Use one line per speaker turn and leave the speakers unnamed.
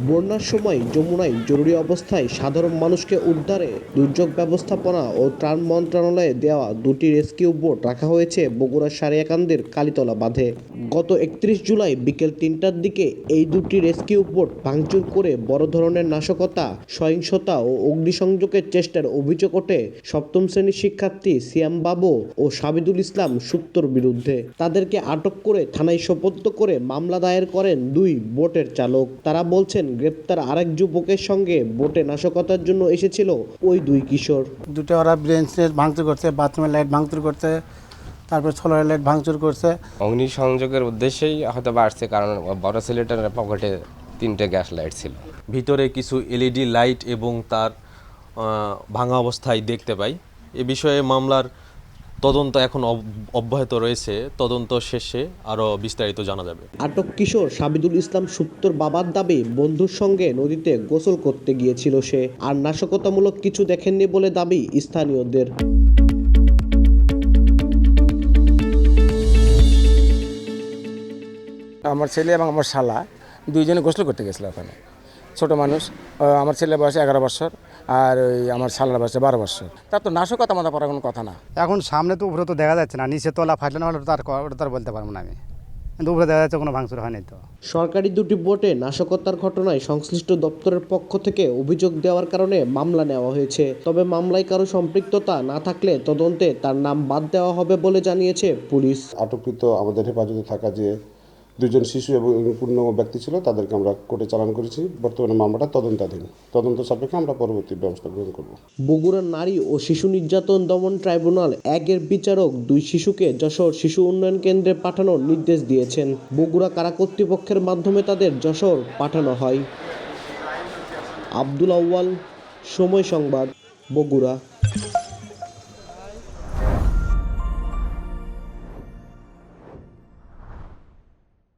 বন্যার সময় যমুনায় জরুরি অবস্থায় সাধারণ মানুষকে উদ্ধারে দুর্যোগ ব্যবস্থাপনা ও ত্রাণ মন্ত্রণালয়ে দেওয়া দুটি রেস্কিউ বোট রাখা হয়েছে বগুড়ার সারিয়াকান্দির কালীতলা বাঁধে। গত 31 জুলাই বিকেল 3টার দিকে এই দুটি রেস্কিউ বোট ভাঙচুর করে বড় ধরনের নাশকতা, সহিংসতা ও অগ্নিসংযোগের চেষ্টার অভিযোগ ওঠে সপ্তম শ্রেণীর শিক্ষার্থী সিয়াম বাবু ও সাবিদুল ইসলাম সুত্তর বিরুদ্ধে। তাদেরকে আটক করে থানায় সোপর্দ করে মামলা দায়ের করেন দুই বোটের চালক। তারা বলছেন, গ্রেপ্তার আরেক যুবকের সঙ্গে বোটে নাশকতার জন্য এসেছিল ওই দুই কিশোর।
দুটো ওরা ব্রেঞ্চের ভাঙচুর করছে, বাথরুমের লাইট ভাঙচুর করছে, তারপর সোলার লাইট ভাঙচুর করছে।
অগ্নিসংযোগের উদ্দেশ্যেই হয়তো বাড়ছে, কারণ বড় ছেলেটার পকেটে 3টে গ্যাস লাইট ছিল।
ভিতরে কিছু এলইডি লাইট এবং তার ভাঙা অবস্থায় দেখতে পাই। এ বিষয়ে মামলার তদন্ত এখন অব্যাহত রয়েছে। তদন্ত শেষে আরও বিস্তারিত জানা যাবে।
আটক কিশোর সাবিদুল ইসলাম সুত্তর বাবার দাবি, বন্ধুর সঙ্গে নদীতে গোসল করতে গিয়েছিল সে, আর নাশকতামূলক কিছু দেখেননি বলে দাবি স্থানীয়দের।
আমার ছেলে এবং আমার শালা দুইজনে গোসল করতে গেছিল ওখানে। ছোট মানুষ, আমার ছেলের বয়স 11 বছর আর ওই আমার শালার বয়সে 12 বছর। তার তো নাশকতা মাথা পড়ার কোনো কথা না।
এখন সামনে তো উপরে তো দেখা যাচ্ছে না, নিচে তলা ফাটলে না হলে ওটা তার বলতে পারবো না আমি, কিন্তু উপরে দেখা যাচ্ছে কোনো ভাঙচুর হয়নি। তো
সরকারি দুটি বোটে নাশকতার ঘটনায় সংশ্লিষ্ট দপ্তরের পক্ষ থেকে অভিযোগ দেওয়ার কারণে মামলা নেওয়া হয়েছে। তবে মামলায় কারো সম্পৃক্ততা না থাকলে তদন্তে তার নাম বাদ দেওয়া হবে বলে জানিয়েছে পুলিশ।
আটককৃত আমাদের হেফাজতে থাকা যে দুজন শিশু এবং পূর্ণ ব্যক্তি ছিল, তাদেরকে আমরা কোর্টে চালান করেছি। বর্তমানে মামলাটা তদন্তাধীন। তদন্ত সাপেক্ষে আমরা পরবর্তী ব্যবস্থা গ্রহণ করব।
বগুড়া নারী ও শিশু নির্যাতন দমন ট্রাইব্যুনাল 1-এর বিচারক দুই শিশুকে যশোর শিশু উন্নয়ন কেন্দ্রে পাঠানোর নির্দেশ দিয়েছেন। বগুড়া কারা কর্তৃপক্ষের মাধ্যমে তাদের যশোর পাঠানো হয়। আব্দুল আউয়াল, সময় সংবাদ, বগুড়া।